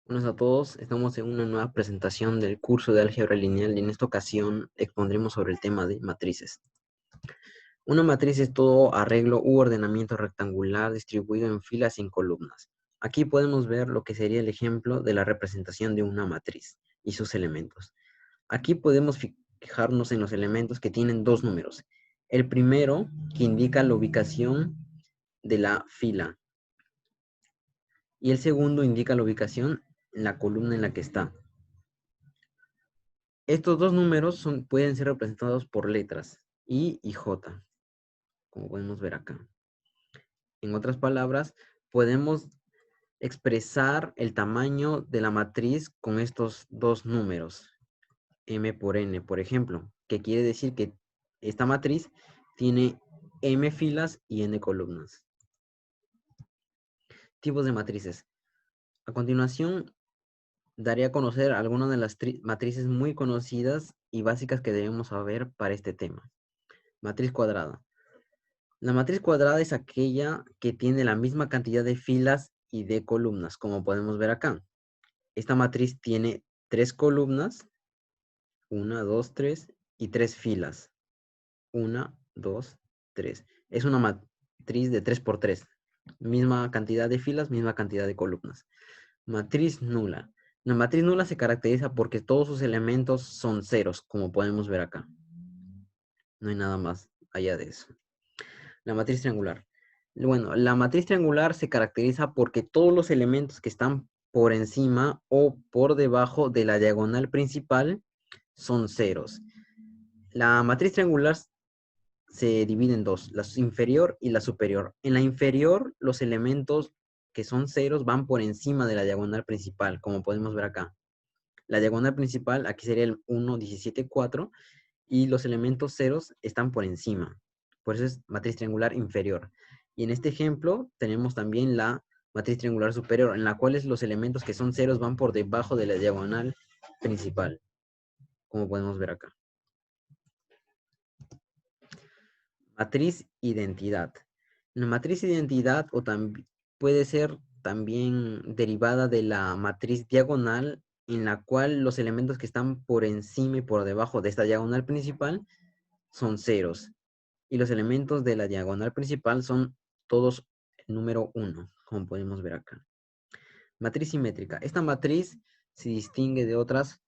Buenas a todos, estamos en una nueva presentación del curso de álgebra lineal y en esta ocasión expondremos sobre el tema de matrices. Una matriz es todo arreglo u ordenamiento rectangular distribuido en filas y en columnas. Aquí podemos ver lo que sería el ejemplo de la representación de una matriz y sus elementos. Aquí podemos fijarnos en los elementos que tienen dos números. El primero, que indica la ubicación de la fila, y el segundo indica la ubicación en la columna en la que está. Estos dos números pueden ser representados por letras I y J, como podemos ver acá. En otras palabras, podemos expresar el tamaño de la matriz con estos dos números, M por N, por ejemplo, que quiere decir que esta matriz tiene M filas y N columnas. Tipos de matrices. A continuación, daré a conocer algunas de las matrices muy conocidas y básicas que debemos saber para este tema. Matriz cuadrada. La matriz cuadrada es aquella que tiene la misma cantidad de filas y de columnas, como podemos ver acá. Esta matriz tiene 3 columnas, 1, 2, 3, y 3 filas, 1, 2, 3. Es una matriz de 3 por 3. Misma cantidad de filas, misma cantidad de columnas. Matriz nula. La matriz nula se caracteriza porque todos sus elementos son ceros, como podemos ver acá. No hay nada más allá de eso. La matriz triangular. Bueno, la matriz triangular se caracteriza porque todos los elementos que están por encima o por debajo de la diagonal principal son ceros. La matriz triangular se divide en dos, la inferior y la superior. En la inferior, los elementos que son ceros van por encima de la diagonal principal, como podemos ver acá. La diagonal principal, aquí sería el 1, 17, 4, y los elementos ceros están por encima. Por eso es matriz triangular inferior. Y en este ejemplo tenemos también la matriz triangular superior, en la cual los elementos que son ceros van por debajo de la diagonal principal, como podemos ver acá. Matriz identidad. La matriz identidad puede ser también derivada de la matriz diagonal, en la cual los elementos que están por encima y por debajo de esta diagonal principal son ceros. Y los elementos de la diagonal principal son todos el número 1, como podemos ver acá. Matriz simétrica. Esta matriz se distingue de otras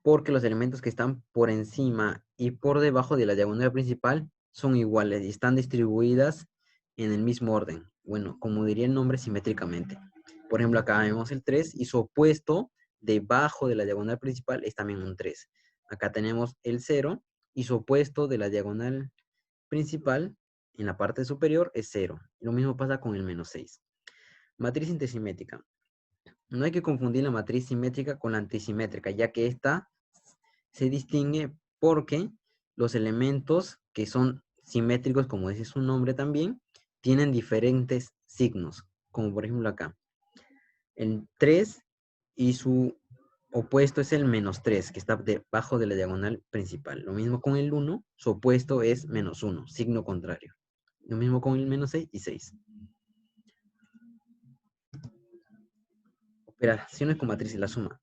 porque los elementos que están por encima y por debajo de la diagonal principal son iguales y están distribuidas en el mismo orden. Bueno, como diría el nombre, simétricamente. Por ejemplo, acá vemos el 3 y su opuesto debajo de la diagonal principal es también un 3. Acá tenemos el 0 y su opuesto de la diagonal principal en la parte superior es 0. Lo mismo pasa con el menos 6. Matriz intersimétrica. No hay que confundir la matriz simétrica con la antisimétrica, ya que esta se distingue porque los elementos que son simétricos, como dice su nombre también, tienen diferentes signos, como por ejemplo acá. El 3 y su opuesto es el menos 3, que está debajo de la diagonal principal. Lo mismo con el 1, su opuesto es menos 1, signo contrario. Lo mismo con el menos 6 y 6. Operaciones con matrices, la suma.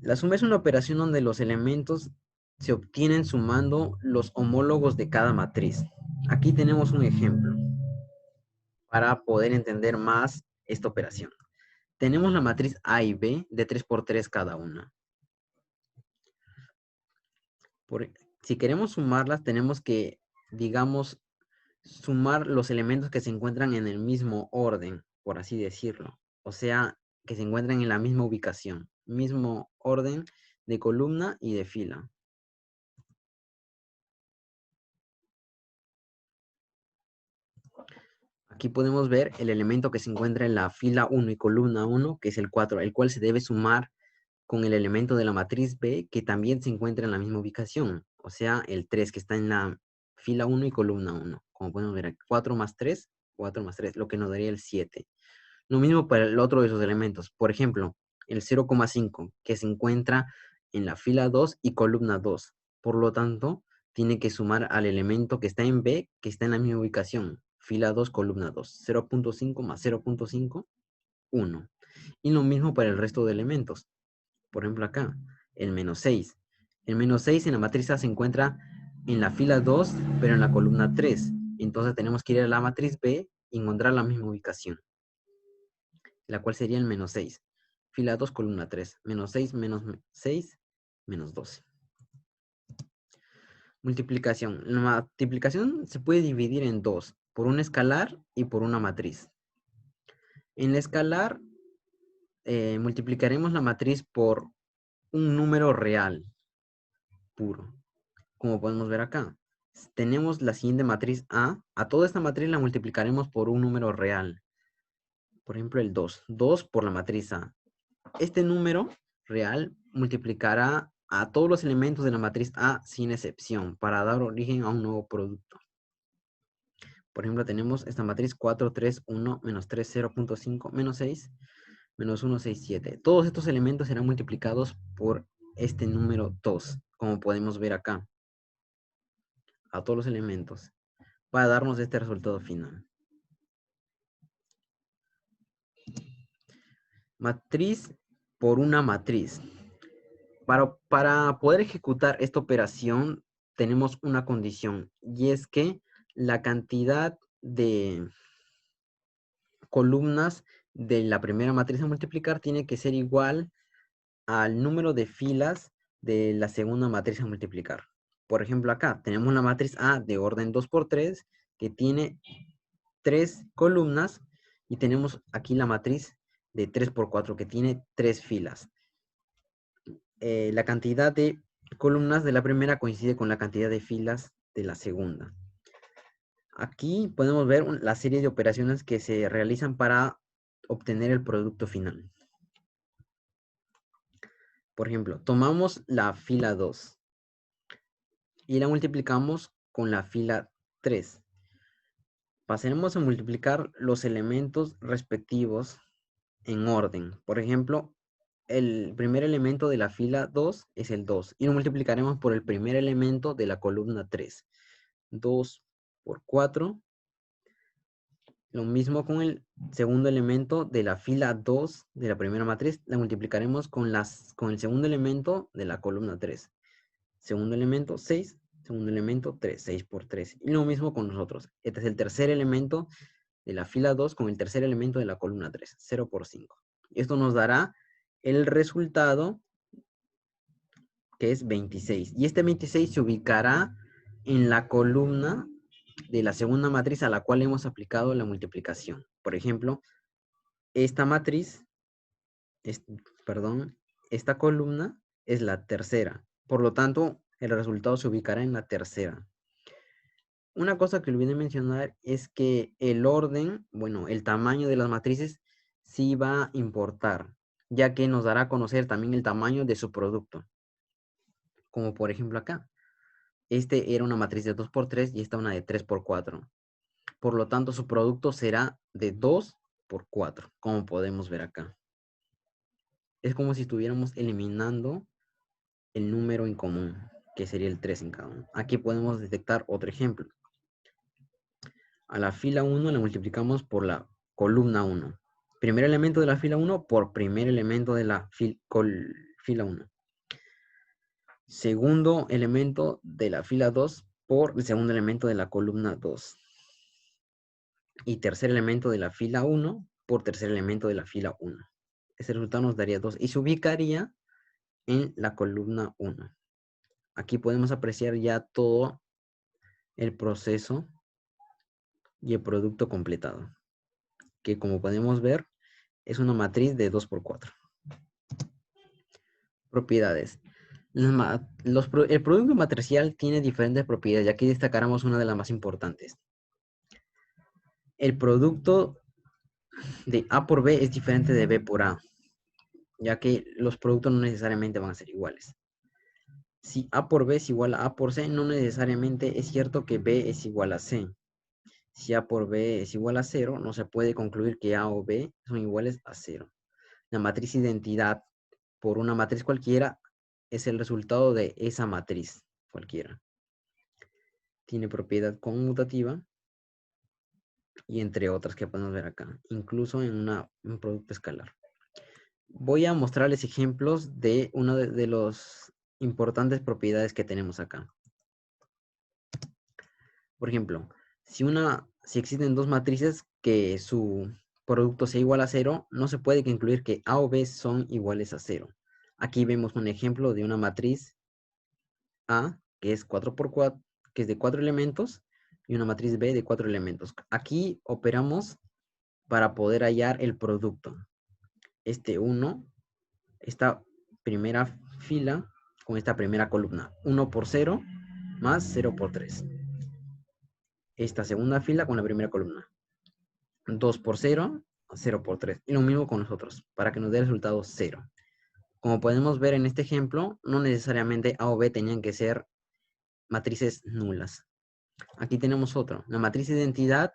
La suma es una operación donde los elementos se obtienen sumando los homólogos de cada matriz. Aquí tenemos un ejemplo para poder entender más esta operación. Tenemos la matriz A y B de 3 por 3 cada una. Si queremos sumarlas, tenemos que, digamos, sumar los elementos que se encuentran en el mismo orden, por así decirlo. O sea, que se encuentran en la misma ubicación, mismo orden de columna y de fila. Aquí podemos ver el elemento que se encuentra en la fila 1 y columna 1, que es el 4, el cual se debe sumar con el elemento de la matriz B, que también se encuentra en la misma ubicación. O sea, el 3, que está en la fila 1 y columna 1. Como podemos ver, 4 más 3, 4 más 3, lo que nos daría el 7. Lo mismo para el otro de esos elementos. Por ejemplo, el 0,5, que se encuentra en la fila 2 y columna 2. Por lo tanto, tiene que sumar al elemento que está en B, que está en la misma ubicación. Fila 2, columna 2. 0,5 más 0,5, 1. Y lo mismo para el resto de elementos. Por ejemplo acá, el menos 6. El menos 6 en la matriz A se encuentra en la fila 2, pero en la columna 3. Entonces tenemos que ir a la matriz B y encontrar la misma ubicación, la cual sería el menos 6. Fila 2, columna 3. Menos 6, menos 6, menos 12. Multiplicación. La multiplicación se puede dividir en dos, por un escalar y por una matriz. En la escalar, multiplicaremos la matriz por un número real, puro. Como podemos ver acá. Tenemos la siguiente matriz A toda esta matriz la multiplicaremos por un número real. Por ejemplo, el 2. 2 por la matriz A. Este número real multiplicará a todos los elementos de la matriz A sin excepción para dar origen a un nuevo producto. Por ejemplo, tenemos esta matriz 4, 3, 1, menos 3, 0.5, menos 6, menos 1, 6, 7. Todos estos elementos serán multiplicados por este número 2, como podemos ver acá, a todos los elementos, para darnos este resultado final. Matriz por una matriz. Para poder ejecutar esta operación tenemos una condición, y es que la cantidad de columnas de la primera matriz a multiplicar tiene que ser igual al número de filas de la segunda matriz a multiplicar. Por ejemplo, acá tenemos la matriz A de orden 2 por 3 que tiene 3 columnas, y tenemos aquí la matriz de 3 por 4 que tiene 3 filas. La cantidad de columnas de la primera coincide con la cantidad de filas de la segunda. Aquí podemos ver la serie de operaciones que se realizan para obtener el producto final. Por ejemplo, tomamos la fila 2 y la multiplicamos con la fila 3. Pasaremos a multiplicar los elementos respectivos en orden. Por ejemplo, el primer elemento de la fila 2 es el 2 y lo multiplicaremos por el primer elemento de la columna 3. 2 por 4. Lo mismo con el segundo elemento de la fila 2 de la primera matriz, la multiplicaremos con el segundo elemento de la columna 3. Segundo elemento 6, segundo elemento 3, 6 por 3. Y lo mismo con nosotros. Este es el tercer elemento de la fila 2 con el tercer elemento de la columna 3, 0 por 5. Esto nos dará el resultado, que es 26. Y este 26 se ubicará en la columna de la segunda matriz a la cual hemos aplicado la multiplicación. Por ejemplo, esta matriz, esta columna es la tercera. Por lo tanto, el resultado se ubicará en la tercera. Una cosa que olvidé mencionar es que el orden, bueno, el tamaño de las matrices sí va a importar, ya que nos dará a conocer también el tamaño de su producto. Como por ejemplo acá. Este era una matriz de 2 por 3 y esta una de 3 por 4. Por lo tanto, su producto será de 2 por 4, como podemos ver acá. Es como si estuviéramos eliminando el número en común, que sería el 3 en cada uno. Aquí podemos detectar otro ejemplo. A la fila 1 la multiplicamos por la columna 1. Primer elemento de la fila 1 por primer elemento de la fila 1. Segundo elemento de la fila 2 por el segundo elemento de la columna 2. Y tercer elemento de la fila 1 por tercer elemento de la fila 1. Ese resultado nos daría 2 y se ubicaría en la columna 1. Aquí podemos apreciar ya todo el proceso y el producto completado, que como podemos ver es una matriz de 2 por 4. Propiedades. El producto matricial tiene diferentes propiedades y aquí destacaremos una de las más importantes. El producto de A por B es diferente de B por A, ya que los productos no necesariamente van a ser iguales. Si A por B es igual a A por C, no necesariamente es cierto que B es igual a C. Si A por B es igual a 0, no se puede concluir que A o B son iguales a 0. La matriz identidad por una matriz cualquiera es el resultado de esa matriz cualquiera. Tiene propiedad conmutativa y entre otras que podemos ver acá, incluso en un producto escalar. Voy a mostrarles ejemplos de una de las importantes propiedades que tenemos acá. Por ejemplo, si existen dos matrices que su producto sea igual a cero, no se puede incluir que A o B son iguales a cero. Aquí vemos un ejemplo de una matriz A, que es 4 por 4, que es de 4 elementos, y una matriz B de 4 elementos. Aquí operamos para poder hallar el producto. Este 1, esta primera fila con esta primera columna. 1 por 0 más 0 por 3. Esta segunda fila con la primera columna. 2 por 0, 0 por 3. Y lo mismo con los otros, para que nos dé el resultado 0. Como podemos ver en este ejemplo, no necesariamente A o B tenían que ser matrices nulas. Aquí tenemos otro. La matriz de identidad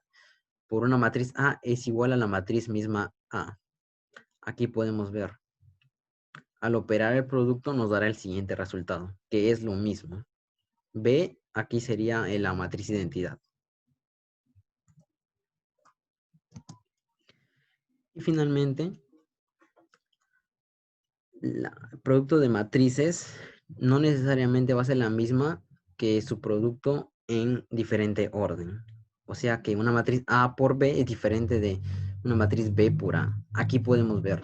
por una matriz A es igual a la matriz misma A. Aquí podemos ver. Al operar el producto nos dará el siguiente resultado, que es lo mismo. B, aquí sería la matriz de identidad. Y finalmente, el producto de matrices no necesariamente va a ser la misma que su producto en diferente orden. O sea que una matriz A por B es diferente de una matriz B por A. Aquí podemos ver.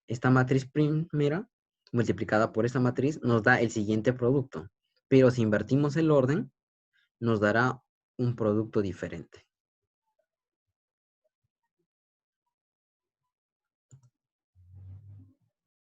Esta matriz primera multiplicada por esta matriz nos da el siguiente producto. Pero si invertimos el orden, nos dará un producto diferente.